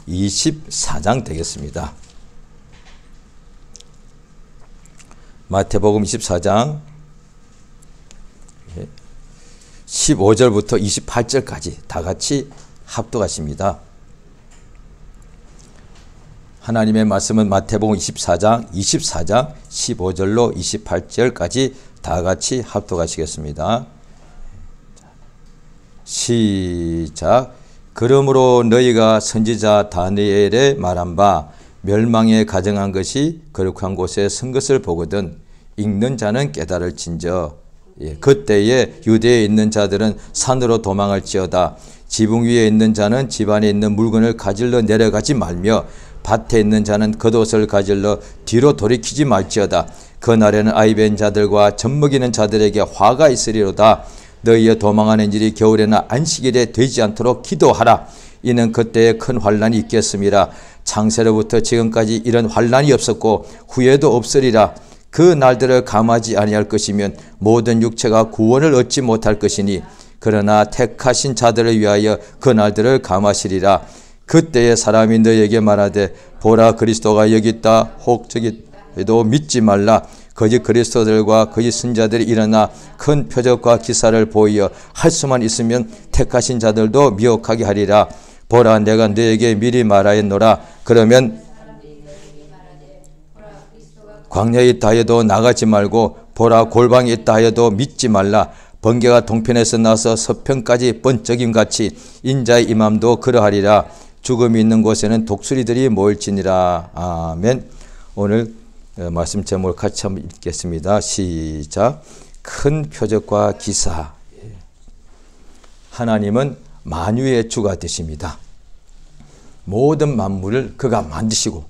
24장 되겠습니다. 마태복음 24장 15절부터 28절까지 다 같이 합독하십니다. 하나님의 말씀은 마태복음 24장 15절로 28절까지 다 같이 합독하시겠습니다. 시작. 그러므로 너희가 선지자 다니엘의 말한 바 멸망에 가정한 것이 거룩한 곳에 선 것을 보거든 읽는 자는 깨달을진저. 그때에 유대에 있는 자들은 산으로 도망할지어다. 지붕 위에 있는 자는 집 안에 있는 물건을 가질러 내려가지 말며 밭에 있는 자는 겉옷을 가질러 뒤로 돌이키지 말지어다. 그날에는 아이 벤 자들과 젖먹이는 자들에게 화가 있으리로다. 너희의 도망하는 일이 겨울에나 안식일에 되지 않도록 기도하라. 이는 그때에 큰 환난이 있겠음이라. 창세로부터 지금까지 이런 환난이 없었고 후에도 없으리라. 그 날들을 감하지 아니할 것이면 모든 육체가 구원을 얻지 못할 것이니 그러나 택하신 자들을 위하여 그 날들을 감하시리라. 그때에 사람이 너희에게 말하되 보라 그리스도가 여기 있다. 혹 저기도 믿지 말라. 거짓 그리스도들과 거짓 선지자들이 일어나 큰 표적과 기사를 보이어 할 수만 있으면 택하신 자들도 미혹하게 하리라. 보라 내가 너희에게 미리 말하였노라. 그러면 광야에 있다 하여도 나가지 말고 보라 골방에 있다 하여도 믿지 말라. 번개가 동편에서 나서 서편까지 번쩍임 같이 인자의 임함도 그러하리라. 죽음이 있는 곳에는 독수리들이 모일지니라. 아멘. 오늘 말씀 제목을 같이 한번 읽겠습니다. 시작. 큰 표적과 기사. 하나님은 만유의 주가 되십니다. 모든 만물을 그가 만드시고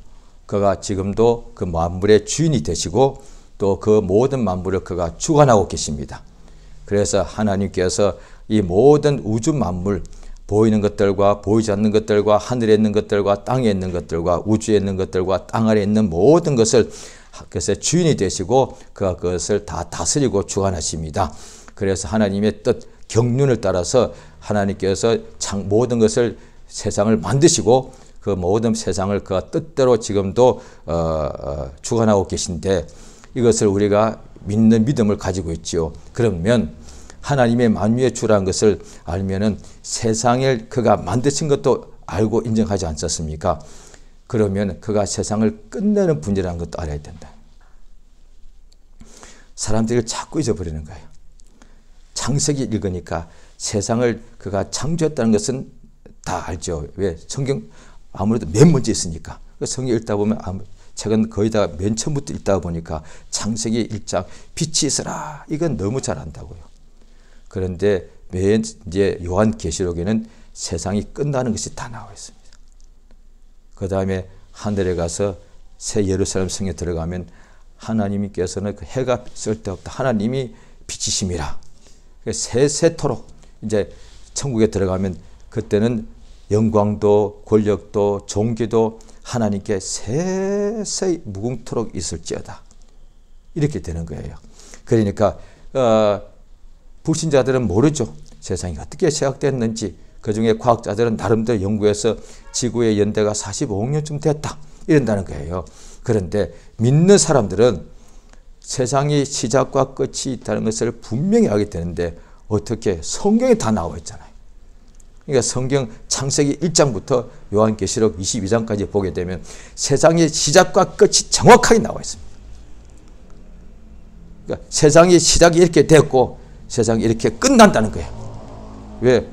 그가 지금도 그 만물의 주인이 되시고 또 그 모든 만물을 그가 주관하고 계십니다. 그래서 하나님께서 이 모든 우주 만물, 보이는 것들과 보이지 않는 것들과 하늘에 있는 것들과 땅에 있는 것들과 우주에 있는 것들과 땅 아래에 있는 모든 것을 그것의 주인이 되시고 그가 그것을 다 다스리고 주관하십니다. 그래서 하나님의 뜻, 경륜을 따라서 하나님께서 모든 것을 세상을 만드시고 그 모든 세상을 그가 뜻대로 지금도 주관하고 계신데 이것을 우리가 믿는 믿음을 가지고 있지요. 그러면 하나님의 만유의 주라는 것을 알면은 세상을 그가 만드신 것도 알고 인정하지 않습니까? 그러면 그가 세상을 끝내는 분이라는 것도 알아야 된다. 사람들이 자꾸 잊어버리는 거예요. 창세기 읽으니까 세상을 그가 창조했다는 것은 다 알죠. 왜? 성경 아무래도 맨 먼저 있으니까. 성경 읽다 보면 책은 거의 다 맨 처음부터 읽다 보니까 창세기 1장 빛이 있으라. 이건 너무 잘 안다고요. 그런데 맨 이제 요한계시록에는 세상이 끝나는 것이 다 나와 있습니다. 그 다음에 하늘에 가서 새 예루살렘 성에 들어가면 하나님께서는 그 해가 쓸데없다. 하나님이 빛이심이라. 세세토록 이제 천국에 들어가면 그때는 영광도 권력도 종기도 하나님께 세세히 무궁토록 있을지어다. 이렇게 되는 거예요. 그러니까 불신자들은 모르죠. 세상이 어떻게 시작됐는지. 그중에 과학자들은 나름대로 연구해서 지구의 연대가 45억 년쯤 됐다. 이런다는 거예요. 그런데 믿는 사람들은 세상이 시작과 끝이 있다는 것을 분명히 알게 되는데 어떻게 성경에 다 나와 있잖아요. 그러니까 성경 창세기 1장부터 요한계시록 22장까지 보게 되면 세상의 시작과 끝이 정확하게 나와 있습니다. 그러니까 세상의 시작이 이렇게 됐고 세상이 이렇게 끝난다는 거예요. 왜?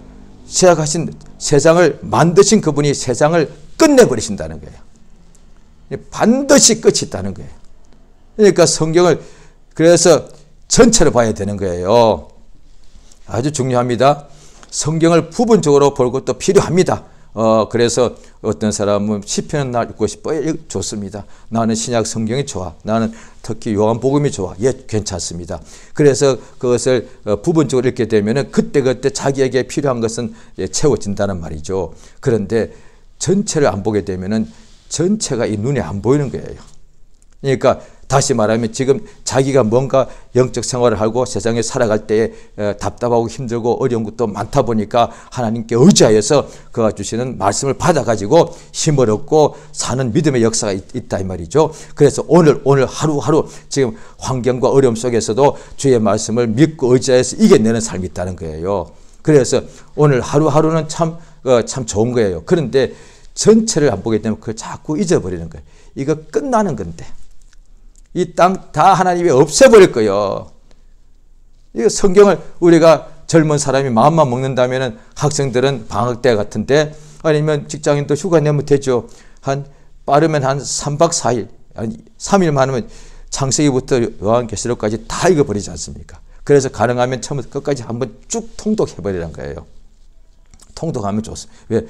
시작하신 세상을 만드신 그분이 세상을 끝내버리신다는 거예요. 반드시 끝이 있다는 거예요. 그러니까 성경을 그래서 전체로 봐야 되는 거예요. 아주 중요합니다. 성경을 부분적으로 볼 것도 필요합니다. 그래서 어떤 사람은 시편은 날 읽고 싶어요. 좋습니다. 나는 신약 성경이 좋아. 나는 특히 요한복음이 좋아. 예, 괜찮습니다. 그래서 그것을 부분적으로 읽게 되면은 그때그때 자기에게 필요한 것은 채워진다는 말이죠. 그런데 전체를 안 보게 되면은 전체가 이 눈에 안 보이는 거예요. 그러니까 다시 말하면 지금 자기가 뭔가 영적 생활을 하고 세상에 살아갈 때에 답답하고 힘들고 어려운 것도 많다 보니까 하나님께 의지하여서 그가 주시는 말씀을 받아가지고 힘을 얻고 사는 믿음의 역사가 있다 이 말이죠. 그래서 오늘 하루하루 지금 환경과 어려움 속에서도 주의 말씀을 믿고 의지하여서 이겨내는 삶이 있다는 거예요. 그래서 오늘 하루하루는 참 좋은 거예요. 그런데 전체를 안 보게 되면 그걸 자꾸 잊어버리는 거예요. 이거 끝나는 건데. 이 땅 다 하나님이 없애버릴 거예요. 이거 성경을 우리가 젊은 사람이 마음만 먹는다면 학생들은 방학 때 같은데 아니면 직장인도 휴가 내면 되죠. 빠르면 한 3박 4일, 아니 3일 많으면 창세기부터 요한계시록까지 다 읽어버리지 않습니까? 그래서 가능하면 처음부터 끝까지 한번 쭉 통독해버리는 거예요. 통독하면 좋습니다. 왜?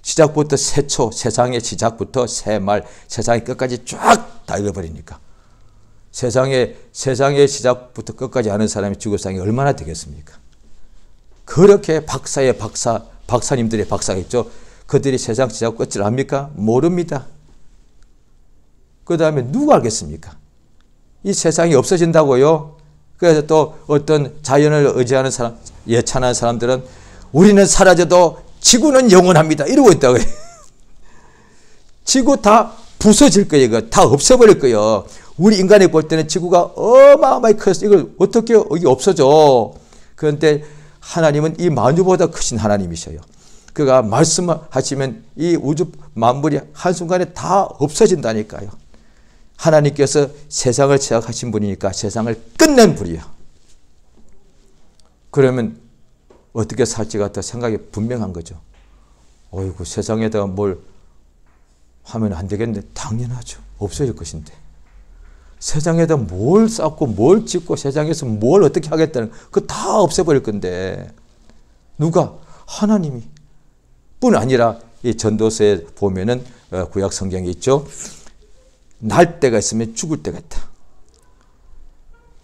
시작부터 세초, 세상의 시작부터 새말, 세상의 끝까지 쫙 다 읽어버리니까. 세상의 시작부터 끝까지 아는 사람이 지구상에 얼마나 되겠습니까? 그렇게 박사님들의 박사가 있죠. 그들이 세상 시작 끝을 압니까? 모릅니다. 그 다음에 누가 알겠습니까? 이 세상이 없어진다고요? 그래서 또 어떤 자연을 의지하는 사람, 예찬하는 사람들은 우리는 사라져도 지구는 영원합니다. 이러고 있다고 해요. 지구 다 부서질 거예요. 이거 다 없어버릴 거예요. 우리 인간이 볼 때는 지구가 어마어마하게 커서 이걸 어떻게 이게 없어져. 그런데 하나님은 이 만유보다 크신 하나님이셔요. 그가 말씀하시면 이 우주 만물이 한순간에 다 없어진다니까요. 하나님께서 세상을 제작하신 분이니까 세상을 끝낸 분이에요. 그러면 어떻게 살지가 더 생각이 분명한 거죠. 어이구, 세상에다가 뭘 하면 안 되겠는데 당연하죠. 없어질 것인데. 세상에다 뭘 쌓고 뭘 짓고 세상에서 뭘 어떻게 하겠다는 그거 다 없애버릴 건데 누가? 하나님이. 뿐 아니라 이 전도서에 보면은 구약 성경에 있죠. 날 때가 있으면 죽을 때가 있다.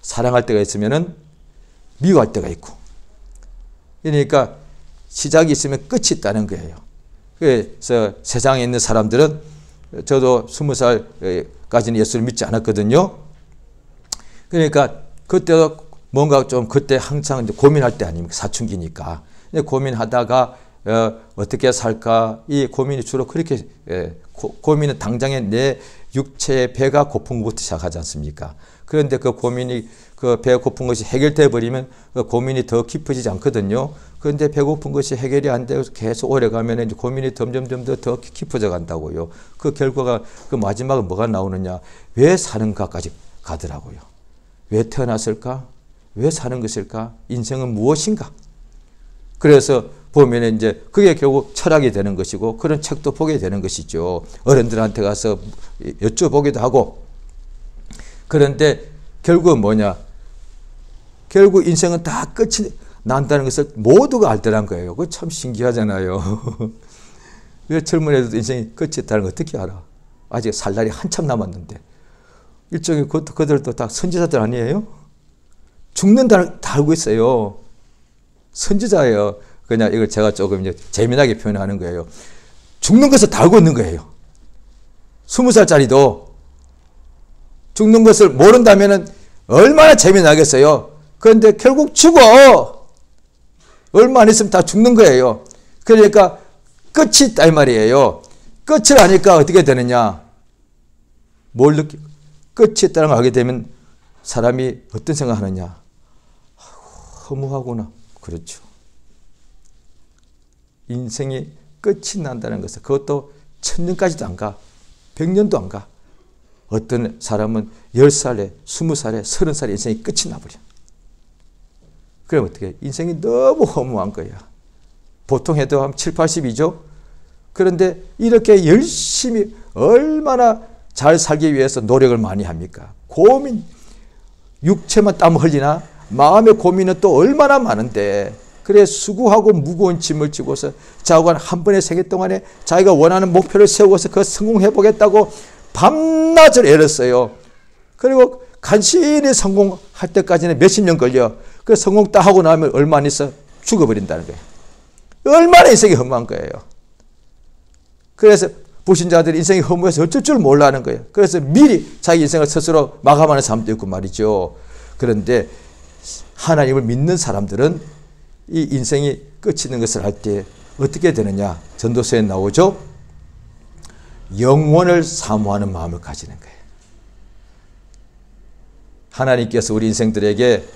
사랑할 때가 있으면은 미워할 때가 있고. 그러니까 시작이 있으면 끝이 있다는 거예요. 그래서 세상에 있는 사람들은 저도 20살까지는 예수를 믿지 않았거든요. 그러니까 그때도 뭔가 좀 그때 항상 고민할 때 아닙니까? 사춘기니까. 고민하다가 어떻게 살까? 이 고민이 주로 그렇게 고민은 당장에 내 육체의 배가 고픈 것부터 시작하지 않습니까? 그런데 그 고민이 그 배 고픈 것이 해결돼 버리면 그 고민이 더 깊어지지 않거든요. 그런데 배고픈 것이 해결이 안 되고 계속 오래 가면 이제 고민이 점점 더 깊어져 간다고요. 그 결과가 그 마지막에 뭐가 나오느냐? 왜 사는가까지 가더라고요. 왜 태어났을까? 왜 사는 것일까? 인생은 무엇인가? 그래서 보면 이제 그게 결국 철학이 되는 것이고 그런 책도 보게 되는 것이죠. 어른들한테 가서 여쭤보기도 하고. 그런데 결국은 뭐냐? 결국 인생은 다 끝이 난다는 것을 모두가 알더란 거예요. 그거 참 신기하잖아요. 왜 젊은 애들도 인생이 끝이 있다는 걸 어떻게 알아? 아직 살 날이 한참 남았는데. 일종의 그들도 다 선지자들 아니에요? 죽는다는 다 알고 있어요. 선지자예요. 그냥 이걸 제가 조금 이제 재미나게 표현하는 거예요. 죽는 것을 다 알고 있는 거예요. 20살짜리도 죽는 것을 모른다면 얼마나 재미나겠어요. 그런데 결국 죽어. 얼마 안 있으면 다 죽는 거예요. 그러니까 끝이 있다 이 말이에요. 끝을 아니까 어떻게 되느냐. 끝이 있다는 걸 알게 되면 사람이 어떤 생각하느냐. 허무하구나. 그렇죠. 인생이 끝이 난다는 것은 그것도 1000년까지도 안 가. 100년도 안 가. 어떤 사람은 10살에 20살에 30살에 인생이 끝이 나버려. 그럼 어떻게? 인생이 너무 허무한 거야. 보통 해도 한 7, 80이죠. 그런데 이렇게 열심히 얼마나 잘 살기 위해서 노력을 많이 합니까? 고민, 육체만 땀 흘리나 마음의 고민은 또 얼마나 많은데 그래 수고하고 무거운 짐을 지고서 자관 한 번의 생애 동안에 자기가 원하는 목표를 세우고서 그 성공해 보겠다고 밤낮을 애렸어요. 그리고 간신히 성공할 때까지는 몇십 년 걸려. 그 성공 딱 하고 나면 얼마 안 있어 죽어버린다는 거예요. 얼마나 인생이 허무한 거예요. 그래서 불신자들이 인생이 허무해서 어쩔 줄 몰라하는 거예요. 그래서 미리 자기 인생을 스스로 마감하는 사람도 있고 말이죠. 그런데 하나님을 믿는 사람들은 이 인생이 끝이는 것을 알 때 어떻게 되느냐? 전도서에 나오죠. 영원을 사모하는 마음을 가지는 거예요. 하나님께서 우리 인생들에게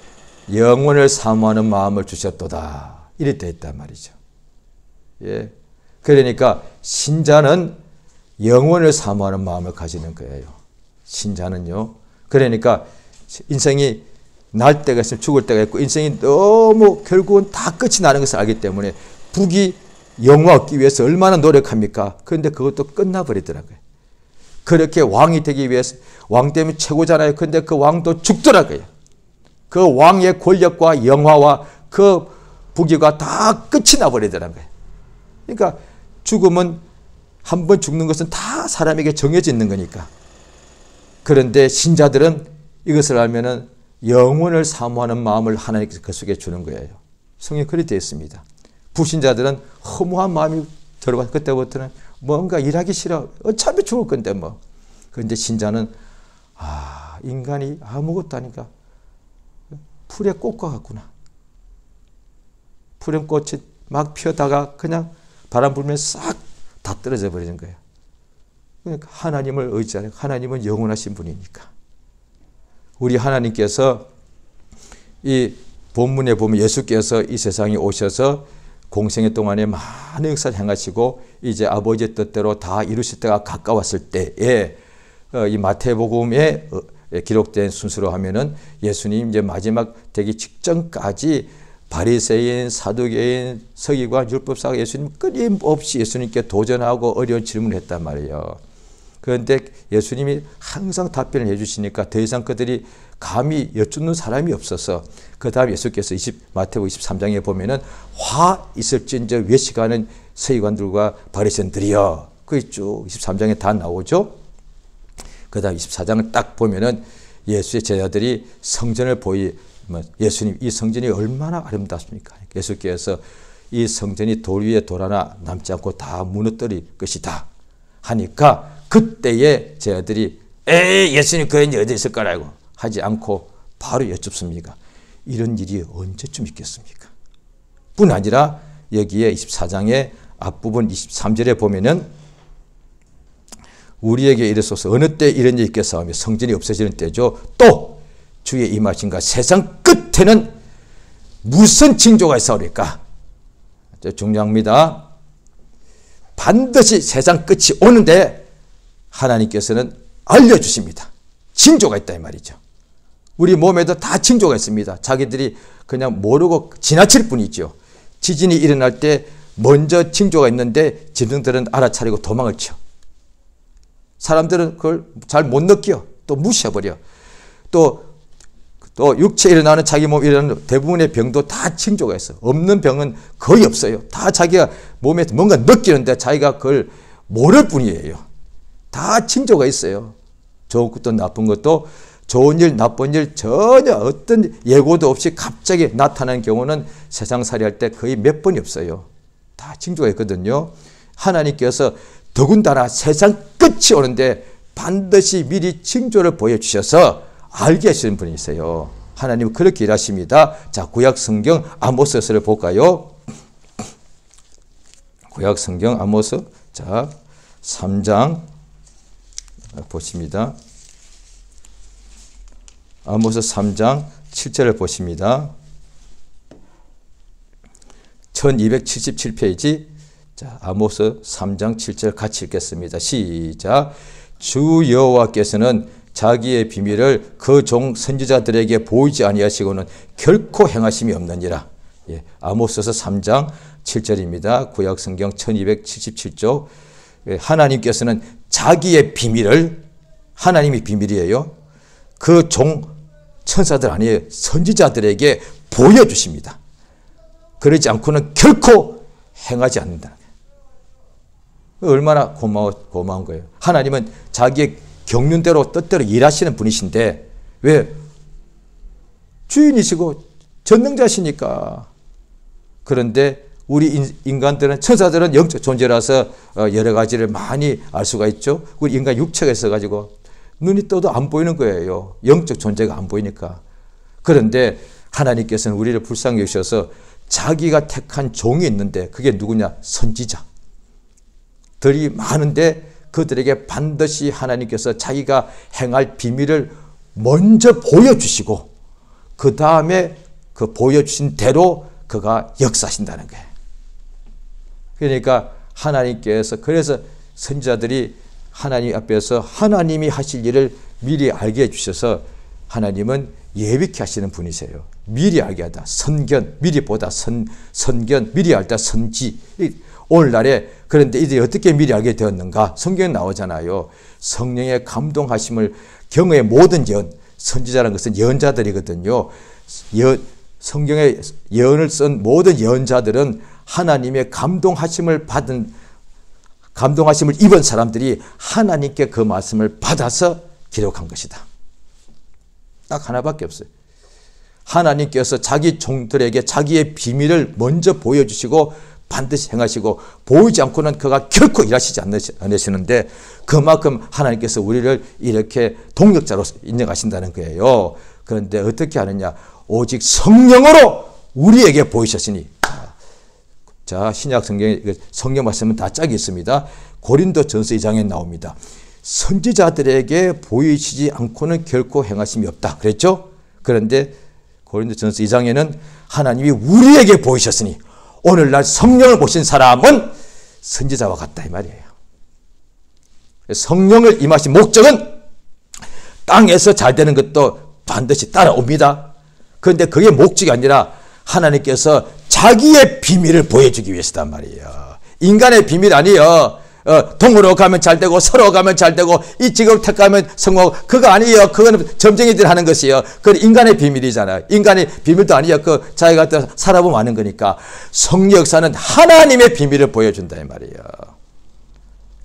영원을 사모하는 마음을 주셨도다. 이래 되어 있단 말이죠. 예. 그러니까 신자는 영원을 사모하는 마음을 가지는 거예요. 신자는요. 그러니까 인생이 날 때가 있으면 죽을 때가 있고 인생이 너무 결국은 다 끝이 나는 것을 알기 때문에 북이 영화 얻기 위해서 얼마나 노력합니까? 그런데 그것도 끝나버리더라고요. 그렇게 왕이 되기 위해서 왕 되면 최고잖아요. 그런데 그 왕도 죽더라고요. 그 왕의 권력과 영화와 그 부귀가 다 끝이 나버리더라고요. 그러니까 죽음은 한 번 죽는 것은 다 사람에게 정해져 있는 거니까. 그런데 신자들은 이것을 알면은 영원을 사모하는 마음을 하나님께서 그 속에 주는 거예요. 성경에 그렇게 되어 있습니다. 불신자들은 허무한 마음이 들어가 그때부터는 뭔가 일하기 싫어. 어차피 죽을 건데 뭐. 그런데 신자는 인간이 아무것도 아니까 풀의 꽃과 같구나. 푸른 꽃이 막 피어다가 그냥 바람 불면 싹 다 떨어져 버리는 거예요. 그러니까 하나님을 의지하는, 하나님은 영원하신 분이니까. 우리 하나님께서 이 본문에 보면 예수께서 이 세상에 오셔서 공생애 동안에 많은 역사를 행하시고 이제 아버지의 뜻대로 다 이루실 때가 가까웠을 때에 이 마태복음에 기록된 순서로 하면은 예수님 이제 마지막 되기 직전까지 바리새인, 사두개인, 서기관, 율법사가 예수님 끊임없이 예수님께 도전하고 어려운 질문을 했단 말이에요. 그런데 예수님이 항상 답변을 해주시니까 더 이상 그들이 감히 여쭙는 사람이 없어서 그 다음 예수께서 마태복음 23장에 보면은 화 있을진저 외식하는 서기관들과 바리새인들이여. 그게 쭉 23장에 다 나오죠. 그 다음 24장을 딱 보면은 예수의 제자들이 성전을 예수님 이 성전이 얼마나 아름답습니까? 예수께서 이 성전이 돌 위에 돌 하나 남지 않고 다 무너뜨릴 것이다 하니까 그때에 제자들이 예수님 그런 일이 어디 있을 거라고 하지 않고 바로 여쭙습니다. 이런 일이 언제쯤 있겠습니까? 뿐 아니라 여기에 24장의 앞부분 23절에 보면은 우리에게 이르소서 어느 때 이런 일이 있겠사오며 성전이 없어지는 때죠. 또 주의 임하신가 세상 끝에는 무슨 징조가 있사오리까? 중요합니다. 반드시 세상 끝이 오는데 하나님께서는 알려주십니다. 징조가 있다 이 말이죠. 우리 몸에도 다 징조가 있습니다. 자기들이 그냥 모르고 지나칠 뿐이죠. 지진이 일어날 때 먼저 징조가 있는데 짐승들은 알아차리고 도망을 쳐. 사람들은 그걸 잘 못 느껴. 또 무시해버려. 또 육체에 일어나는 자기 몸에 일어나는 대부분의 병도 다 징조가 있어. 없는 병은 거의 없어요. 다 자기가 몸에 뭔가 느끼는데 자기가 그걸 모를 뿐이에요. 다 징조가 있어요. 좋은 것도 나쁜 것도 좋은 일 나쁜 일 전혀 어떤 예고도 없이 갑자기 나타나는 경우는 세상살이 할 때 거의 몇 번이 없어요. 다 징조가 있거든요. 하나님께서 더군다나 세상 끝이 오는데 반드시 미리 징조를 보여주셔서 알게 하시는 분이세요. 하나님은 그렇게 일하십니다. 자, 구약 성경 아모스서를 볼까요? 구약 성경 아모스 자 3장 보십니다. 아모스 3장 7절을 보십니다. 1277페이지 자, 아모스 3장 7절 같이 읽겠습니다. 시작. 주 여호와께서는 자기의 비밀을 그 종 선지자들에게 보이지 아니하시고는 결코 행하심이 없느니라. 예, 아모스서 3장 7절입니다. 구약 성경 1277쪽. 예, 하나님께서는 자기의 비밀을 하나님이 비밀이에요. 그 종 천사들 아니에요. 선지자들에게 보여주십니다. 그러지 않고는 결코 행하지 않는다. 얼마나 고마운 거예요. 하나님은 자기의 경륜대로 뜻대로 일하시는 분이신데 왜? 주인이시고 전능자시니까. 그런데 우리 인간들은, 천사들은 영적 존재라서 여러 가지를 많이 알 수가 있죠. 우리 인간 육체가 있어가지고 눈이 떠도 안 보이는 거예요. 영적 존재가 안 보이니까. 그런데 하나님께서는 우리를 불쌍히 여기셔서 자기가 택한 종이 있는데 그게 누구냐? 선지자들이 많은데 그들에게 반드시 하나님께서 자기가 행할 비밀을 먼저 보여주시고 그 다음에 그 보여주신 대로 그가 역사하신다는 거예요. 그러니까 하나님께서, 그래서 선지자들이 하나님 앞에서 하나님이 하실 일을 미리 알게 해주셔서 하나님은 예비케 하시는 분이세요. 미리 알게 하다. 선견, 미리 보다 선견, 미리 알다 선지. 오늘날에 그런데 이들이 어떻게 미리 알게 되었는가? 성경에 나오잖아요. 성령의 감동하심을 경외의 모든 예언, 선지자라는 것은 예언자들이거든요. 성경에 예언을 쓴 모든 예언자들은 하나님의 감동하심을 입은 사람들이 하나님께 그 말씀을 받아서 기록한 것이다. 딱 하나밖에 없어요. 하나님께서 자기 종들에게 자기의 비밀을 먼저 보여주시고 반드시 행하시고 보이지 않고는 그가 결코 일하시지 않으시는데 그만큼 하나님께서 우리를 이렇게 동력자로 인정하신다는 거예요. 그런데 어떻게 하느냐? 오직 성령으로 우리에게 보이셨으니. 자, 신약 성경 말씀은 다 짝이 있습니다. 고린도전서 2장에 나옵니다. 선지자들에게 보이시지 않고는 결코 행하심이 없다. 그랬죠? 그런데 고린도전서 2장에는 하나님이 우리에게 보이셨으니 오늘날 성령을 보신 사람은 선지자와 같다 이 말이에요. 성령을 임하신 목적은 땅에서 잘 되는 것도 반드시 따라옵니다. 그런데 그게 목적이 아니라 하나님께서 자기의 비밀을 보여주기 위해서단 말이에요. 인간의 비밀 아니에요. 동으로 가면 잘 되고 서로 가면 잘 되고 이 직업을 택하면 성공하고 그거 아니에요. 그거는 점쟁이들 하는 것이에요. 그건 인간의 비밀이잖아요. 인간의 비밀도 아니에요. 그 자기가 또 살아보면 아는 거니까. 성령 역사는 하나님의 비밀을 보여준다 이 말이에요.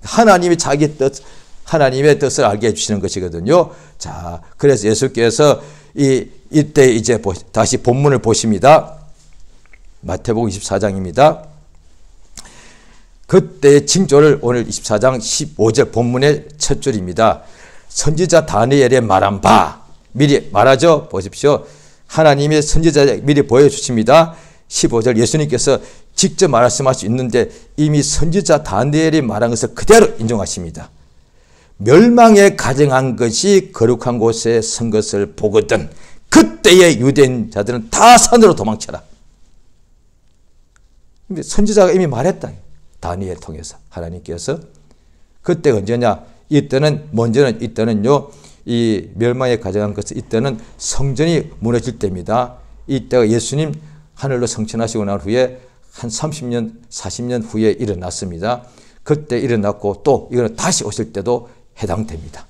하나님이 자기 뜻, 하나님의 뜻을 알게 해주시는 것이거든요. 자, 그래서 예수께서 이때 이제 다시 본문을 보십니다. 마태복음 24장입니다. 그때의 징조를 오늘 24장 15절 본문의 첫 줄입니다. 선지자 다니엘의 말한 바, 미리 말하죠. 보십시오. 하나님의 선지자에 미리 보여주십니다. 15절 예수님께서 직접 말씀할 수 있는데 이미 선지자 다니엘이 말한 것을 그대로 인정하십니다. 멸망에 가정한 것이 거룩한 곳에 선 것을 보거든 그때의 유대인 자들은 다 산으로 도망쳐라. 근데 선지자가 이미 말했다. 다니엘 통해서 하나님께서. 그때가 언제냐? 이때는요, 이 멸망에 가져간 것은 이때는 성전이 무너질 때입니다. 이때가 예수님 하늘로 승천하시고 난 후에 한 30년, 40년 후에 일어났습니다. 그때 일어났고 또 이거는 다시 오실 때도 해당됩니다.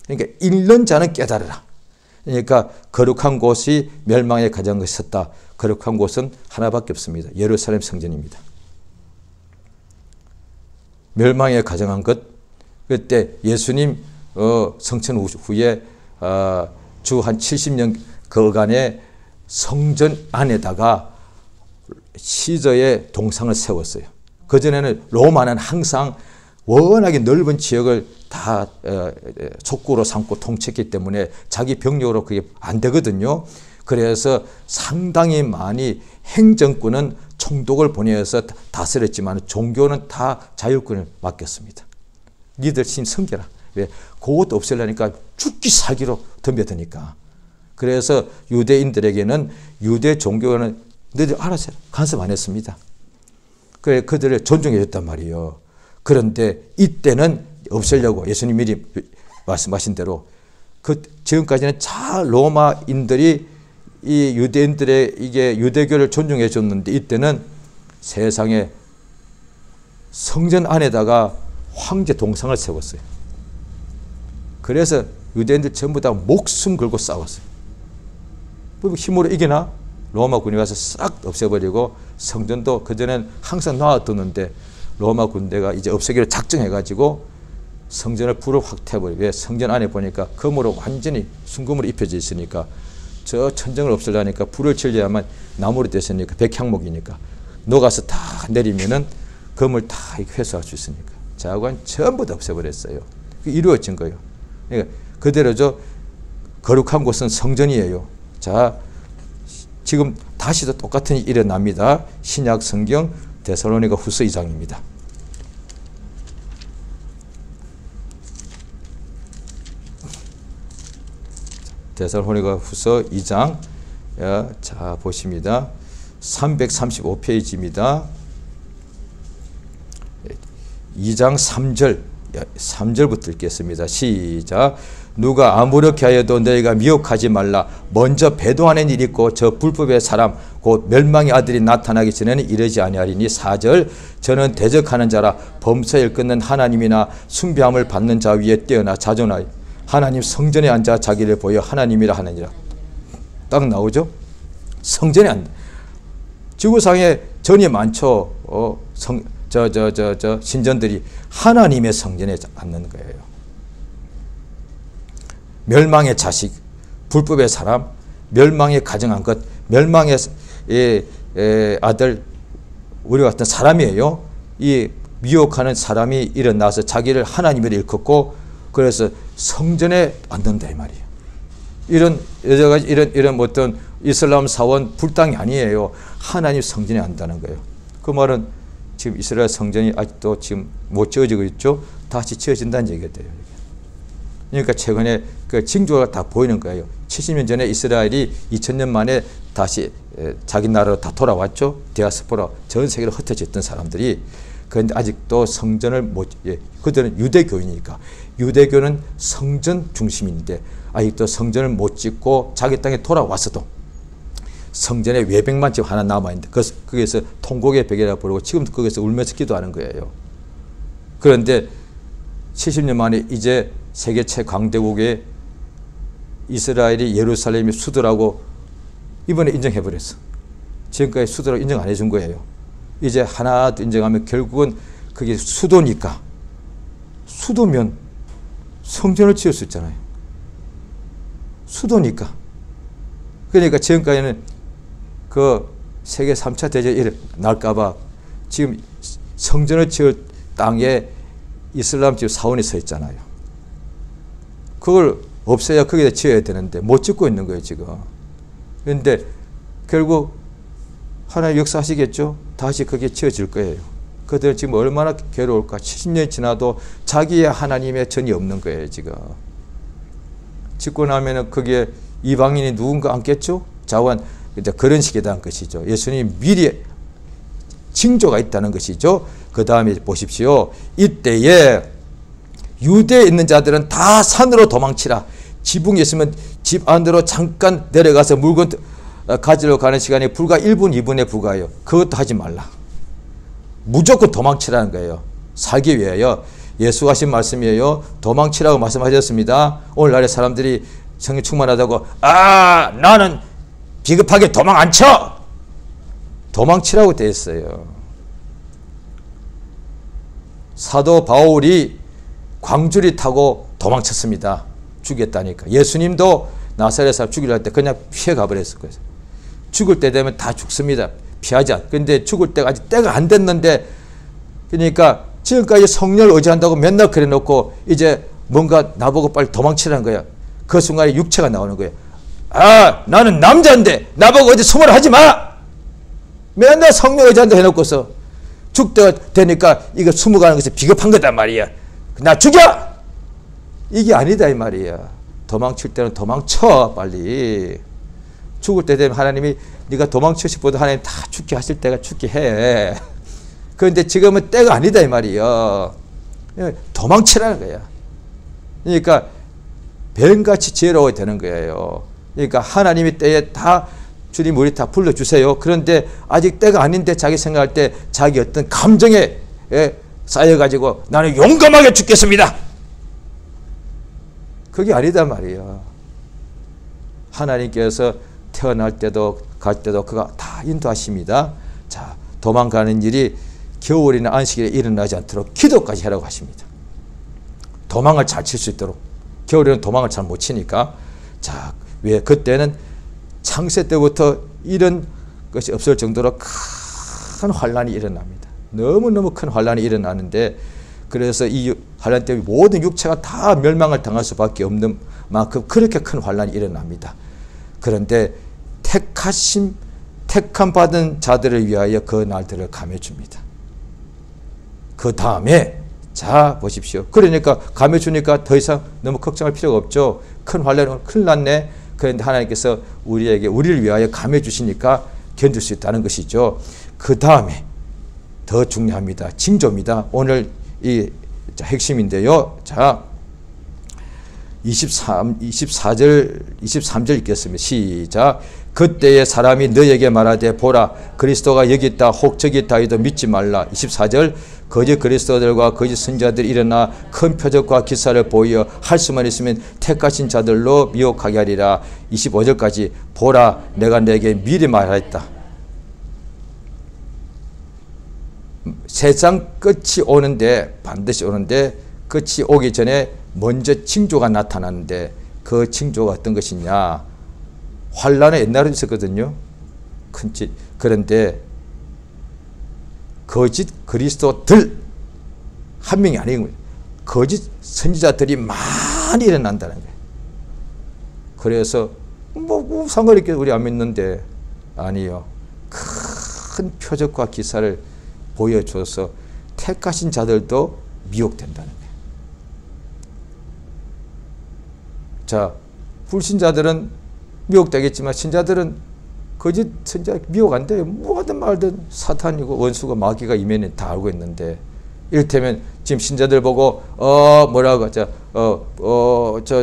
그러니까 읽는 자는 깨달으라. 그러니까 거룩한 곳이 멸망에 가져간 것이 섰다. 거룩한 곳은 하나밖에 없습니다. 예루살렘 성전입니다. 멸망에 가정한 것, 그때 예수님 성천 후에 주 한 70년 그간에 성전 안에다가 시저의 동상을 세웠어요. 그전에는 로마는 항상 워낙에 넓은 지역을 다 촉구로 삼고 통치했기 때문에 자기 병력으로 그게 안 되거든요. 그래서 상당히 많이 행정권은 총독을 보내서 다스렸지만 종교는 다 자율권을 맡겼습니다. 니들 신 섬겨라. 왜? 그것도 없애려니까 죽기 살기로 덤벼드니까. 그래서 유대인들에게는 유대 종교는 너희들 알아서 간섭 안 했습니다. 그래 그들을 존중해 줬단 말이에요. 그런데 이때는 없애려고 예수님 미리 말씀하신 대로 그 지금까지는 잘 로마인들이 이 유대인들의 이게 유대교를 존중해 줬는데 이때는 세상에 성전 안에다가 황제 동상을 세웠어요. 그래서 유대인들 전부 다 목숨 걸고 싸웠어요. 힘으로 이기나? 로마 군이 와서 싹 없애버리고 성전도 그전엔 항상 놔뒀는데 로마 군대가 이제 없애기로 작정해가지고 성전을 불을 확 태워버리고 왜? 성전 안에 보니까 금으로 완전히 순금으로 입혀져 있으니까 저 천정을 없애려니까 불을 치려야만 나무로 됐으니까 백향목이니까 녹아서 다 내리면은 검을 다 회수할 수 있으니까. 자관 전부 다 없애버렸어요. 이루어진 거예요. 그러니까 그대로죠. 거룩한 곳은 성전이에요. 자, 지금 다시도 똑같은 일이 일어납니다. 신약 성경 데살로니가 후서 2장입니다. 데살로니가 후서 2장, 자 보십니다. 335페이지입니다. 2장 3절부터 읽겠습니다. 시작. 누가 아무렇게 하여도 너희가 미혹하지 말라. 먼저 배도하는 일이 있고 저 불법의 사람 곧 멸망의 아들이 나타나기 전에는 이르지 아니하리니. 4절. 저는 대적하는 자라 범사에 끊는 하나님이나 숭배함을 받는 자 위에 뛰어나 자존하여 하나님 성전에 앉아 자기를 보여 하나님이라 하느니라. 딱 나오죠? 성전에 앉아. 지구상에 전이 많죠. 신전들이 하나님의 성전에 앉는 거예요. 멸망의 자식, 불법의 사람, 멸망에 가정한 것, 멸망의 아들, 우리 같은 사람이에요. 이 미혹하는 사람이 일어나서 자기를 하나님을 일컫고 그래서 성전에 앉는다 이 말이에요. 이런 여러 가지 이런 어떤 이슬람 사원 불당이 아니에요. 하나님 성전에 앉는다는 거예요. 그 말은 지금 이스라엘 성전이 아직도 지금 못 지어지고 있죠. 다시 지어진다는 얘기가 돼요. 그러니까 최근에 그 징조가 다 보이는 거예요. 70년 전에 이스라엘이 2000년 만에 다시 자기 나라로 다 돌아왔죠. 디아스포라 전 세계로 흩어졌던 사람들이. 그런데 아직도 성전을 못, 그들은 유대교이니까. 유대교는 성전 중심인데 아직도 성전을 못 짓고 자기 땅에 돌아왔어도 성전에 외벽만 지금 하나 남아있는데 거기에서 통곡의 벽이라고 부르고 지금도 거기서 울면서 기도하는 거예요. 그런데 70년 만에 이제 세계 최강대국의 이스라엘이 예루살렘이 수도라고 이번에 인정해버렸어. 지금까지 수도라고 인정 안 해준 거예요. 이제 하나 인정하면 결국은 그게 수도니까, 수도면 성전을 지을 수 있잖아요. 수도니까. 그러니까 지금까지는 그 세계 3차 대전이 날까봐 지금 성전을 지을 땅에 이슬람 지금 사원이 서 있잖아요. 그걸 없애야 거기다 지어야 되는데 못 짓고 있는 거예요 지금. 그런데 결국 하나님 역사하시겠죠. 다시 그게 지어질 거예요. 그들은 지금 얼마나 괴로울까. 70년이 지나도 자기의 하나님의 전이 없는 거예요 지금. 짓고 나면은 거기에 이방인이 누군가 앉겠죠. 자원 이제 그런 식이라는 것이죠. 예수님이 미리 징조가 있다는 것이죠. 그 다음에 보십시오. 이때에 유대에 있는 자들은 다 산으로 도망치라. 지붕이 있으면 집 안으로 잠깐 내려가서 물건 가지러 가는 시간이 불과 1분, 2분에 불과해요. 그것도 하지 말라. 무조건 도망치라는 거예요. 살기 위하여. 예수가 하신 말씀이에요. 도망치라고 말씀하셨습니다. 오늘날의 사람들이 성령 충만하다고 나는 비겁하게 도망 안 쳐! 도망치라고 되어 있어요. 사도 바울이 광주리 타고 도망쳤습니다. 죽였다니까. 예수님도 나사렛 사람 죽이려 할 때 그냥 피해 가버렸을 거예요. 죽을 때 되면 다 죽습니다. 피하자. 그런데 죽을 때가 아직 때가 안 됐는데, 그러니까 지금까지 성령을 의지한다고 맨날 그래 놓고 이제 뭔가 나보고 빨리 도망치라는 거야. 그 순간에 육체가 나오는 거야. 나는 남자인데 나보고 어디 숨으라 하지 마! 맨날 성령 의지한다 해놓고서 죽다 되니까 이거 숨어가는 것이 비겁한 거단 말이야. 나 죽여! 이게 아니다 이 말이야. 도망칠 때는 도망쳐 빨리. 죽을 때 되면 하나님이 네가 도망치고 싶어도 하나님 다 죽게 하실 때가 죽게 해. 그런데 지금은 때가 아니다 이 말이야. 도망치라는 거야. 그러니까 뱀같이 지혜로워야 되는 거예요. 그러니까 하나님의 때에 다 주님 우리 다 불러주세요. 그런데 아직 때가 아닌데 자기 생각할 때 자기 어떤 감정에 쌓여가지고 나는 용감하게 죽겠습니다. 그게 아니다 말이야. 하나님께서 태어날 때도 갈 때도 그가 다 인도하십니다. 자, 도망가는 일이 겨울이나 안식일에 일어나지 않도록 기도까지 하라고 하십니다. 도망을 잘 칠 수 있도록. 겨울에는 도망을 잘 못 치니까. 자, 왜 그때는 창세 때부터 이런 것이 없을 정도로 큰 환란이 일어납니다. 너무너무 큰 환란이 일어나는데, 그래서 이 환란 때문에 모든 육체가 다 멸망을 당할 수밖에 없는 만큼 그렇게 큰 환란이 일어납니다. 그런데 택함 받은 자들을 위하여 그 날들을 감해줍니다. 그 다음에 자 보십시오. 그러니까 감해주니까 더 이상 너무 걱정할 필요가 없죠. 큰 환란은 큰일 났네. 그런데 하나님께서 우리를 위하여 감해주시니까 견딜 수 있다는 것이죠. 그 다음에 더 중요합니다. 징조입니다. 오늘 이 핵심인데요. 자, 23절 읽겠습니다. 시작. 그때에 사람이 너에게 말하되 보라 그리스도가 여기 있다 혹 저기 있다 해도 믿지 말라. 24절. 거짓 그리스도들과 거짓 선지자들이 일어나 큰 표적과 기사를 보여 할 수만 있으면 택하신 자들로 미혹하게 하리라. 25절까지. 보라 내가 내게 미리 말하였다. 세상 끝이 오는데, 반드시 오는데, 끝이 오기 전에 먼저 징조가 나타나는데, 그 징조가 어떤 것이냐. 환란은 옛날에 있었거든요. 그런데 거짓 그리스도들 한 명이 아니고 거짓 선지자들이 많이 일어난다는 거예요. 그래서 뭐 상관없게 우리 안 믿는데, 아니요. 큰 표적과 기사를 보여줘서 택하신 자들도 미혹된다는 거예요. 자, 불신자들은 미혹되겠지만 신자들은 거짓 선지자 미혹 안 돼요. 뭐하든 말든 사탄이고 원수가 마귀가 이면에 다 알고 있는데, 이를테면 지금 신자들 보고 뭐라고 저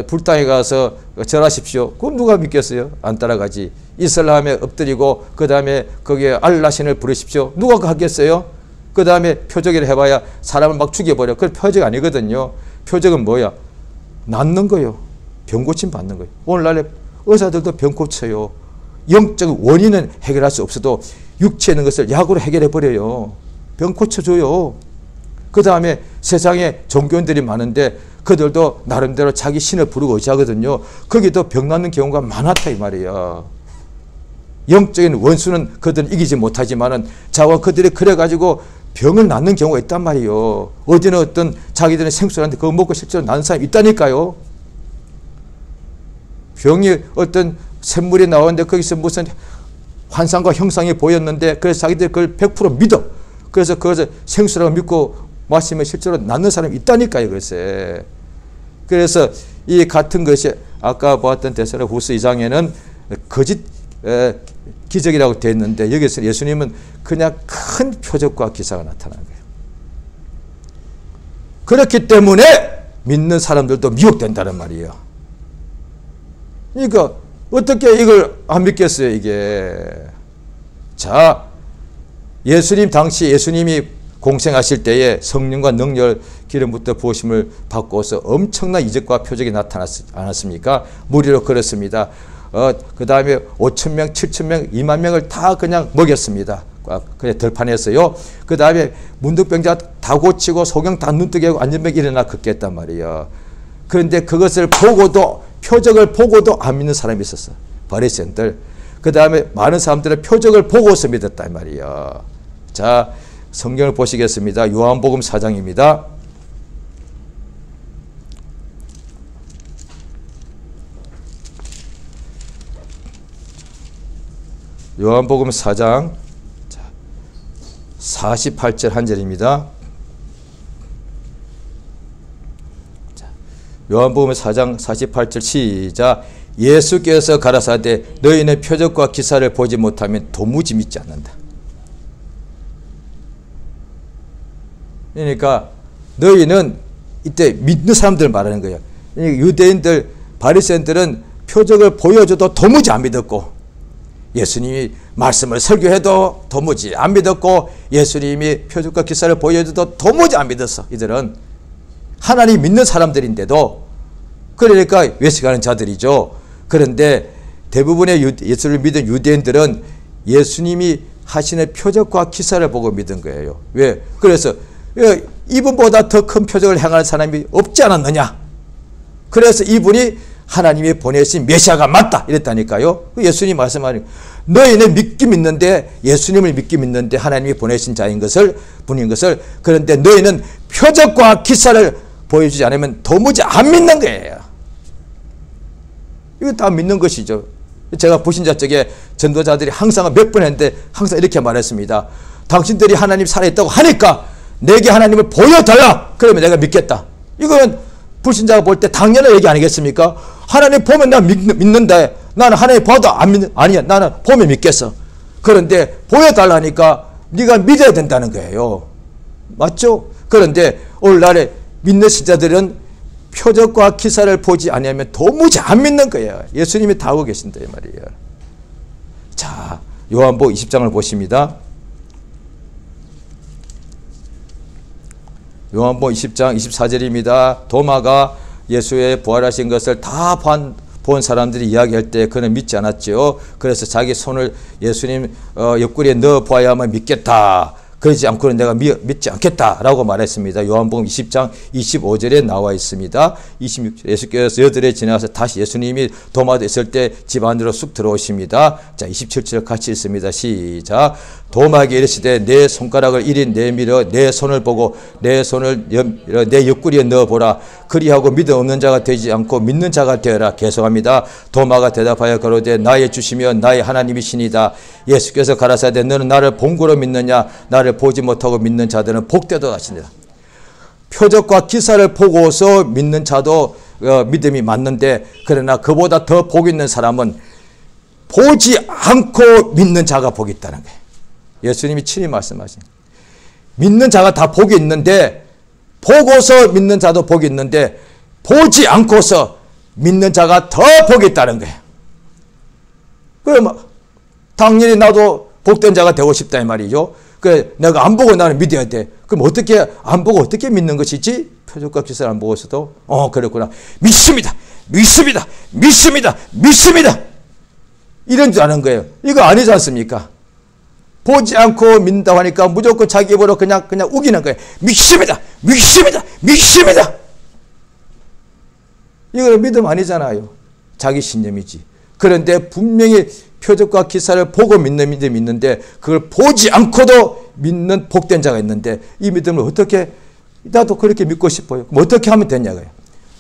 불당에 가서 절하십시오. 그럼 누가 믿겠어요? 안 따라가지. 이슬람에 엎드리고 그 다음에 거기에 알라신을 부르십시오. 누가 하겠어요? 그 다음에 표적을 해봐야 사람을 막 죽여버려. 그건 표적 아니거든요. 표적은 뭐야? 낫는 거요. 병 고침 받는 거예요. 오늘날에 의사들도 병 고쳐요. 영적 원인은 해결할 수 없어도 육체에 있는 것을 약으로 해결해 버려요. 병 고쳐줘요. 그 다음에 세상에 종교인들이 많은데 그들도 나름대로 자기 신을 부르고 의지하거든요. 거기도 병 낫는 경우가 많았다 이 말이야. 영적인 원수는 그들은 이기지 못하지만은 자와 그들이 그래가지고 병을 낫는 경우가 있단 말이에요. 어디는 어떤 자기들은 생수라는데 그거 먹고 실제로 낫는 사람이 있다니까요. 병이 어떤 샘물이 나오는데 거기서 무슨 환상과 형상이 보였는데 그래서 자기들 그걸 100% 믿어. 그래서 그것을 생수라고 믿고 마시면 실제로 낫는 사람이 있다니까요. 그래서 이 같은 것이 아까 보았던 데살로니가후서 2장에는 거짓 기적이라고 되어 있는데 여기서 예수님은 그냥 큰 표적과 기사가 나타나는 거예요. 그렇기 때문에 믿는 사람들도 미혹된다는 말이에요. 그러니까 어떻게 이걸 안 믿겠어요, 이게. 자, 예수님 당시 예수님이 공생하실 때에 성령과 능력 기름부터 부으심을 받고서 엄청난 이적과 표적이 나타났지 않았습니까? 무리로 걸었습니다. 그 다음에 5,000명, 7,000명, 2만 명을 다 그냥 먹였습니다. 그냥 들판에서요. 그 다음에 문득병자 다 고치고 소경 다 눈뜨게 하고 안전병 일어나 걷겠단 말이에요. 그런데 그것을 보고도 표적을 보고도 안 믿는 사람이 있었어. 바리새인들. 그 다음에 많은 사람들은 표적을 보고서 믿었단 말이에요. 자, 성경을 보시겠습니다. 요한복음 4장입니다. 요한복음 4장 48절 한 절입니다. 요한복음 4장 48절 시작. 예수께서 가라사대 너희는 표적과 기사를 보지 못하면 도무지 믿지 않는다. 그러니까 너희는 이때 믿는 사람들 말하는 거예요. 유대인들 바리새인들은 표적을 보여줘도 도무지 안 믿었고 예수님이 말씀을 설교해도 도무지 안 믿었고 예수님이 표적과 기사를 보여줘도 도무지 안 믿었어. 이들은 하나님 믿는 사람들인데도 그러니까 외식하는 자들이죠. 그런데 대부분의 예수를 믿은 유대인들은 예수님이 하시는 표적과 기사를 보고 믿은 거예요. 왜? 그래서 이분보다 더 큰 표적을 행하는 사람이 없지 않았느냐. 그래서 이분이 하나님이 보내신 메시아가 맞다 이랬다니까요. 예수님 말씀하는 너희는 믿기 믿는데 예수님을 믿기 믿는데 하나님이 보내신 자인 것을 분인 것을 그런데 너희는 표적과 기사를 보여주지 않으면 도무지 안 믿는 거예요. 이거 다 믿는 것이죠. 제가 불신자 쪽에 전도자들이 항상 몇 번 했는데 항상 이렇게 말했습니다. 당신들이 하나님 살아있다고 하니까 내게 하나님을 보여달라. 그러면 내가 믿겠다. 이거는 불신자가 볼 때 당연한 얘기 아니겠습니까? 하나님 보면 나 믿는데 나는 하나님 봐도 안 믿는 아니야. 나는 보면 믿겠어. 그런데 보여달라니까 네가 믿어야 된다는 거예요. 맞죠? 그런데 오늘날에 믿는 신자들은 표적과 기사를 보지 않으면 도무지 안 믿는 거예요. 예수님이 다 하고 계신다 이 말이에요. 자, 요한복음 20장을 보십니다. 요한복음 20장 24절입니다. 도마가 예수의 부활하신 것을 다 본 사람들이 이야기할 때 그는 믿지 않았죠. 그래서 자기 손을 예수님 옆구리에 넣어 보아야만 믿겠다. 그러지 않고는 내가 믿지 않겠다라고 말했습니다. 요한복음 20장 25절에 나와 있습니다. 26절 예수께서 여들에 지나가서 다시 예수님이 도마도 있을 때 집 안으로 쑥 들어오십니다. 자, 27절 같이 읽습니다. 시작. 도마에게 이르시되 내 손가락을 이리 내밀어 내 손을 보고 내 손을 내 옆구리에 넣어보라. 그리하고 믿음 없는 자가 되지 않고 믿는 자가 되어라. 계속합니다. 도마가 대답하여 가로되 나의 주시며 나의 하나님이시니이다. 예수께서 가라사대 너는 나를 본고로 믿느냐. 나를 보지 못하고 믿는 자들은 복되도다 하시니라. 표적과 기사를 보고서 믿는 자도 믿음이 맞는데 그러나 그보다 더 복 있는 사람은 보지 않고 믿는 자가 복이 있다는 거예요. 예수님이 친히 말씀하신 믿는 자가 다 복이 있는데 보고서 믿는 자도 복이 있는데 보지 않고서 믿는 자가 더 복이 있다는 거예요. 그럼 당연히 나도 복된 자가 되고 싶다 이 말이죠. 그래 내가 안 보고 나는 믿어야 돼. 그럼 어떻게 안 보고 어떻게 믿는 것이지? 표적과 기사를 안 보고서도 그렇구나. 믿습니다. 믿습니다. 믿습니다. 믿습니다. 이런 줄 아는 거예요. 이거 아니지 않습니까? 보지 않고 믿는다고 하니까 무조건 자기 입으로 그냥 우기는 거예요. 믿습니다. 믿습니다. 믿습니다. 이거는 믿음 아니잖아요. 자기 신념이지. 그런데 분명히 표적과 기사를 보고 믿는 믿음이 있는데 그걸 보지 않고도 믿는 복된 자가 있는데 이 믿음을 어떻게 나도 그렇게 믿고 싶어요. 그럼 어떻게 하면 되냐고요.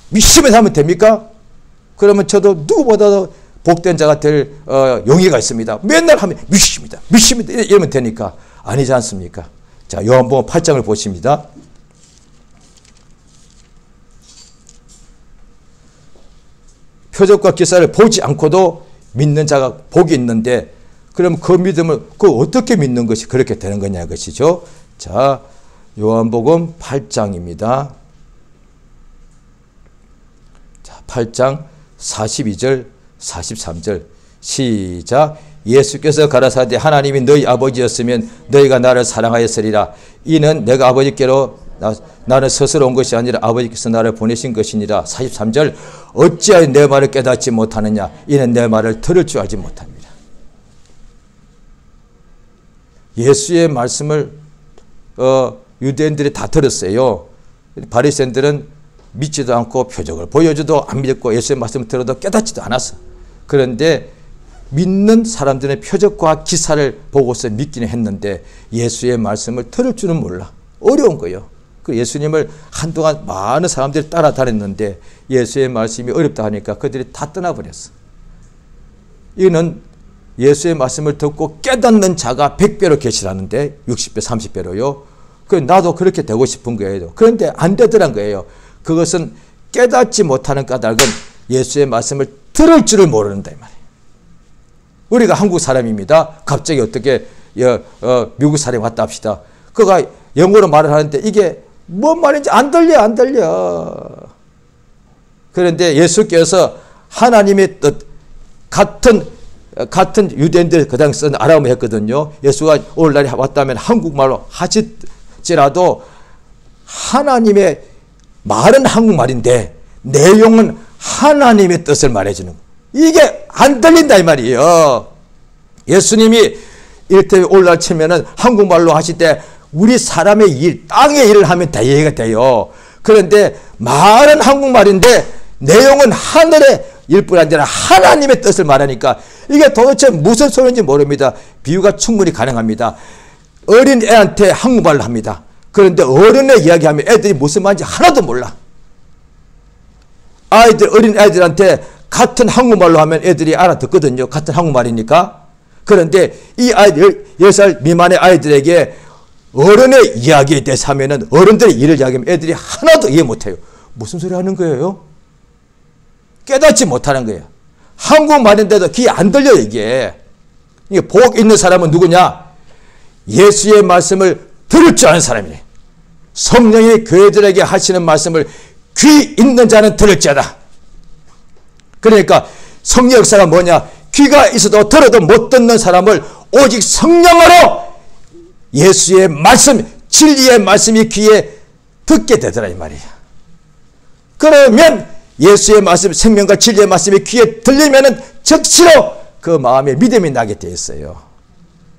믿으면 하면 됩니까? 그러면 저도 누구보다도 복된 자가 될 용의가 있습니다. 맨날 하면 믿습니다. 믿습니다. 이러면 되니까 아니지 않습니까? 자, 요한복음 8장을 보십니다. 표적과 기사를 보지 않고도 믿는 자가 복이 있는데 그럼 그 믿음을 어떻게 믿는 것이 그렇게 되는 거냐 것이죠. 자, 요한복음 8장입니다. 자, 8장 42절 43절 시작. 예수께서 가라사대 하나님이 너희 아버지였으면 너희가 나를 사랑하였으리라. 이는 내가 아버지께로 나는 스스로 온 것이 아니라 아버지께서 나를 보내신 것이니라. 43절 어찌하여 내 말을 깨닫지 못하느냐. 이는 내 말을 들을 줄 알지 못합니다. 예수의 말씀을 유대인들이 다 들었어요. 바리새인들은 믿지도 않고 표적을 보여줘도 안 믿고 예수의 말씀을 들어도 깨닫지도 않았어. 그런데 믿는 사람들은 표적과 기사를 보고서 믿기는 했는데 예수의 말씀을 들을 줄은 몰라. 어려운 거예요. 그 예수님을 한동안 많은 사람들이 따라다녔는데 예수의 말씀이 어렵다 하니까 그들이 다 떠나버렸어. 이는 예수의 말씀을 듣고 깨닫는 자가 100배로 계시라는데 60배, 30배로요. 나도 그렇게 되고 싶은 거예요. 그런데 안 되더란 거예요. 그것은 깨닫지 못하는 까닭은 예수의 말씀을 들을 줄을 모르는다 이 말이에요. 우리가 한국 사람입니다. 갑자기 어떻게 미국 사람이 왔다 합시다. 그가 영어로 말을 하는데 이게 뭔 말인지 안 들려. 그런데 예수께서 하나님의 뜻 같은 유대인들 그 당시 쓰는 아람어 했거든요. 예수가 오늘날에 왔다면 한국말로 하실지라도 하나님의 말은 한국말인데 내용은 하나님의 뜻을 말해주는 거예요. 이게 안 들린다 이 말이에요. 예수님이 이를테면 오늘날 치면은 한국말로 하실 때 우리 사람의 일, 땅의 일을 하면 다 이해가 돼요. 그런데 말은 한국말인데 내용은 하늘의 일뿐 아니라 하나님의 뜻을 말하니까 이게 도대체 무슨 소리인지 모릅니다. 비유가 충분히 가능합니다. 어린 애한테 한국말로 합니다. 그런데 어른의 이야기하면 애들이 무슨 말인지 하나도 몰라. 어린 애들한테 같은 한국말로 하면 애들이 알아듣거든요. 같은 한국말이니까. 그런데 이 아이들, 10살 미만의 아이들에게 어른의 이야기에 대해서 하면은 어른들의 일을 이야기하면 애들이 하나도 이해 못해요. 무슨 소리 하는 거예요? 깨닫지 못하는 거예요. 한국말인데도 귀에 안 들려 이게. 이게 복 있는 사람은 누구냐? 예수의 말씀을 들을 줄 아는 사람이에요. 성령이 교회들에게 하시는 말씀을 귀 있는 자는 들을지어다. 그러니까 성령 역사가 뭐냐? 귀가 있어도 들어도 못 듣는 사람을 오직 성령으로 예수의 말씀, 진리의 말씀이 귀에 듣게 되더라 이 말이야. 그러면 예수의 말씀, 생명과 진리의 말씀이 귀에 들리면은 즉시로 그 마음에 믿음이 나게 되어 있어요.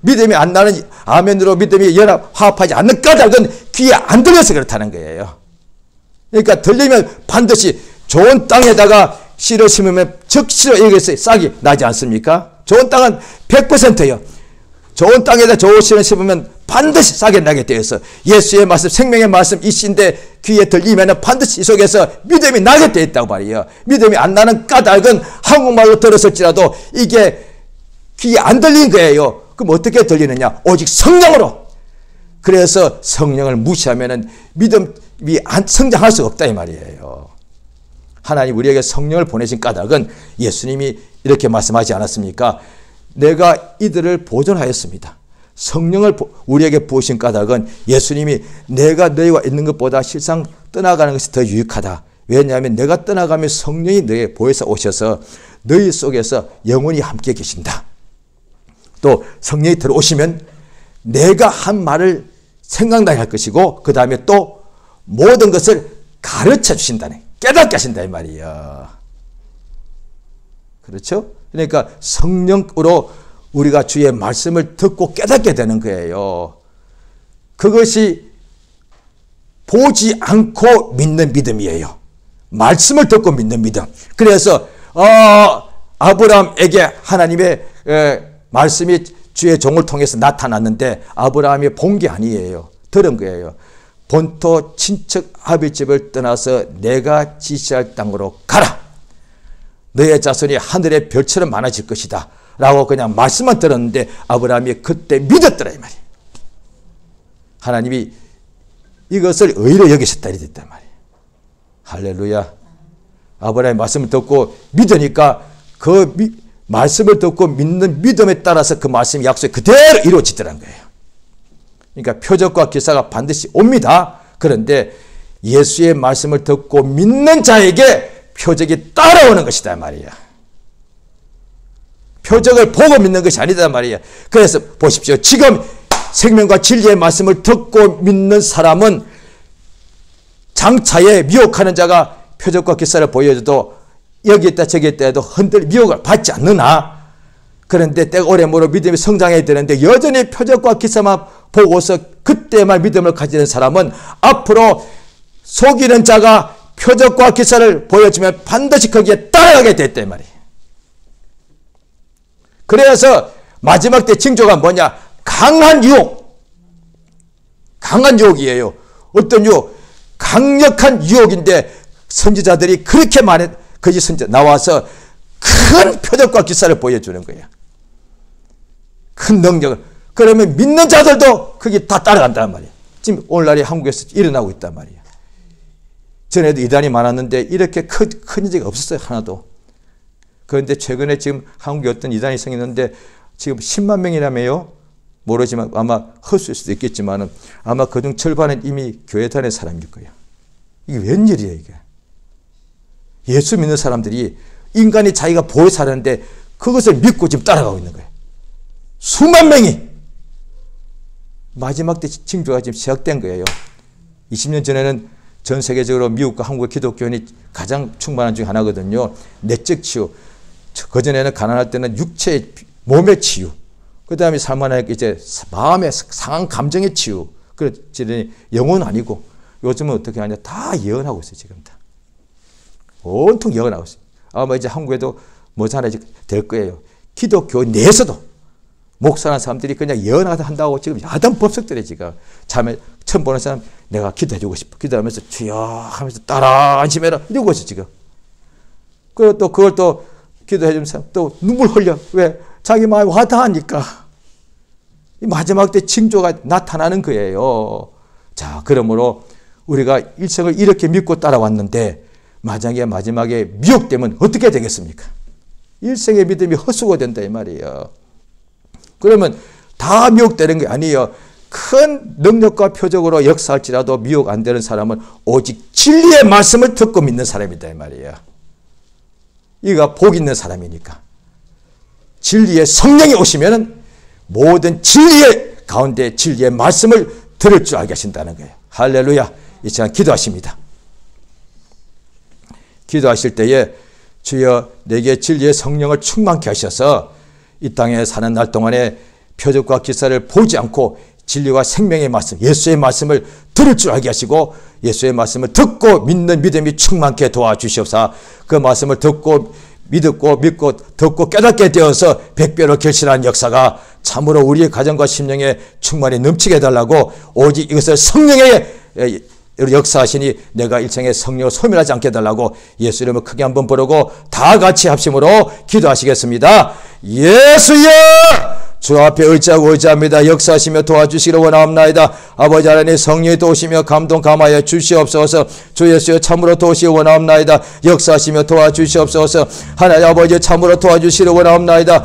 믿음이 안 나는, 아멘으로 믿음이 화합하지 않는 까닭은 귀에 안 들려서 그렇다는 거예요. 그러니까 들리면 반드시 좋은 땅에다가 씨를 심으면 즉시로 여기서 싹이 나지 않습니까? 좋은 땅은 100%예요. 좋은 땅에다 좋은 씨를 심으면 반드시 싹이 나게 되어 있어. 예수의 말씀, 생명의 말씀 이 씨인데 귀에 들리면 반드시 이 속에서 믿음이 나게 되어 있다고 말이에요. 믿음이 안 나는 까닭은 한국말로 들었을지라도 이게 귀에 안 들린 거예요. 그럼 어떻게 들리느냐? 오직 성령으로. 그래서 성령을 무시하면 믿음이 성장할 수 없다 이 말이에요. 하나님 우리에게 성령을 보내신 까닭은 예수님이 이렇게 말씀하지 않았습니까? 내가 이들을 보존하였습니다. 성령을 우리에게 부으신 까닭은 예수님이 내가 너희와 있는 것보다 실상 떠나가는 것이 더 유익하다. 왜냐하면 내가 떠나가면 성령이 너희 보혜사 오셔서 너희 속에서 영원히 함께 계신다. 또 성령이 들어오시면 내가 한 말을 생각나게 할 것이고 그 다음에 또 모든 것을 가르쳐 주신다네. 깨닫게 하신다 이 말이에요. 그렇죠? 그러니까 성령으로 우리가 주의 말씀을 듣고 깨닫게 되는 거예요. 그것이 보지 않고 믿는 믿음이에요. 말씀을 듣고 믿는 믿음. 그래서 아브라함에게 하나님의 말씀이 주의 종을 통해서 나타났는데 아브라함이 본 게 아니에요. 들은 거예요. 본토 친척 아비집을 떠나서 내가 지시할 땅으로 가라. 너의 자손이 하늘의 별처럼 많아질 것이다. 라고 그냥 말씀만 들었는데 아브라함이 그때 믿었더라 이 말이에요. 하나님이 이것을 의로 여기셨다 이 됐단 말이에요. 할렐루야. 아브라함의 말씀을 듣고 믿으니까 그 말씀을 듣고 믿는 믿음에 따라서 그 말씀이 약속이 그대로 이루어지더라는 거예요. 그러니까 표적과 기사가 반드시 옵니다. 그런데 예수의 말씀을 듣고 믿는 자에게 표적이 따라오는 것이다 말이야. 표적을 보고 믿는 것이 아니다 말이야. 그래서 보십시오. 지금 생명과 진리의 말씀을 듣고 믿는 사람은 장차에 미혹하는 자가 표적과 기사를 보여줘도 여기 있다 저기 있다 해도 미혹을 받지 않느나 그런데 때가 오래 모로 믿음이 성장해야 되는데 여전히 표적과 기사만 보고서 그때만 믿음을 가지는 사람은 앞으로 속이는 자가 표적과 기사를 보여주면 반드시 거기에 따라가게 됐단 말이에요. 그래서 마지막 때 징조가 뭐냐? 강한 유혹. 강한 유혹이에요. 어떤 유혹? 강력한 유혹인데 선지자들이 그렇게 많은 거짓 선지자 나와서 큰 표적과 기사를 보여주는 거예요. 큰 능력을. 그러면 믿는 자들도 거기 다 따라간단 말이에요. 지금 오늘날에 한국에서 일어나고 있단 말이에요. 전에도 이단이 많았는데 이렇게 큰 적이 없었어요. 하나도. 그런데 최근에 지금 한국에 어떤 이단이 생겼는데 지금 10만 명이라며요. 모르지만 아마 헛수일 수도 있겠지만 아마 그중 절반은 이미 교회 다니는 사람일 거예요. 이게 웬일이에요 이게. 예수 믿는 사람들이 인간이 자기가 보여 사는데 그것을 믿고 지금 따라가고 있는 거예요. 수만 명이. 마지막 때 징조가 지금 시작된 거예요. 20년 전에는 전 세계적으로 미국과 한국의 기독교인이 가장 충만한 중에 하나거든요. 내적 치유. 그전에는 가난할 때는 육체의 몸의 치유. 그 다음에 살만하게 이제 마음의 상한 감정의 치유. 그렇지 영혼은 아니고 요즘은 어떻게 하냐. 다 예언하고 있어요. 지금 다. 온통 예언하고 있어요. 아마 이제 한국에도 하나 될 거예요. 기독교 내에서도 목사라는 사람들이 그냥 예언하다 한다고 지금 야단 법석들이 지금 처음 보는 사람 내가 기도해주고 싶어. 기도하면서 주여 하면서 따라 안심해라 이러고 있어 지금. 그리고 또 그걸 또 기도해주는 사람 또 눈물 흘려. 왜? 자기 마음이 와닿으니까. 이 마지막 때 징조가 나타나는 거예요. 자, 그러므로 우리가 일생을 이렇게 믿고 따라왔는데 마지막에 미혹되면 어떻게 되겠습니까? 일생의 믿음이 헛수고 된다 이 말이에요. 그러면 다 미혹되는 게 아니에요. 큰 능력과 표적으로 역사할지라도 미혹 안 되는 사람은 오직 진리의 말씀을 듣고 믿는 사람이다 이 말이에요. 이가 복 있는 사람이니까. 진리의 성령이 오시면은 모든 진리의 가운데 진리의 말씀을 들을 줄 알게 하신다는 거예요. 할렐루야. 이 시간 기도하십니다. 기도하실 때에 주여 내게 진리의 성령을 충만케 하셔서 이 땅에 사는 날 동안에 표적과 기사를 보지 않고 진리와 생명의 말씀, 예수의 말씀을 들을 줄 알게 하시고 예수의 말씀을 듣고 믿는 믿음이 충만케 도와주시옵사. 그 말씀을 듣고 믿고 듣고 깨닫게 되어서 백배로 결실하는 역사가 참으로 우리의 가정과 심령에 충만히 넘치게 해달라고 오직 이것을 성령의 역사하시니 내가 일생에 성령을 소멸하지 않게 해달라고 예수 이름을 크게 한번 부르고 다 같이 합심으로 기도하시겠습니다. 예수여! 주 앞에 의지합니다. 역사하시며 도와주시기를 원하옵나이다. 아버지 하나님 성령이 도우시며 감동 감하여 주시옵소서. 주 예수여 참으로 도우시기 원하옵나이다. 역사하시며 도와주시옵소서. 하나님 아버지 참으로 도와주시기를 원하옵나이다.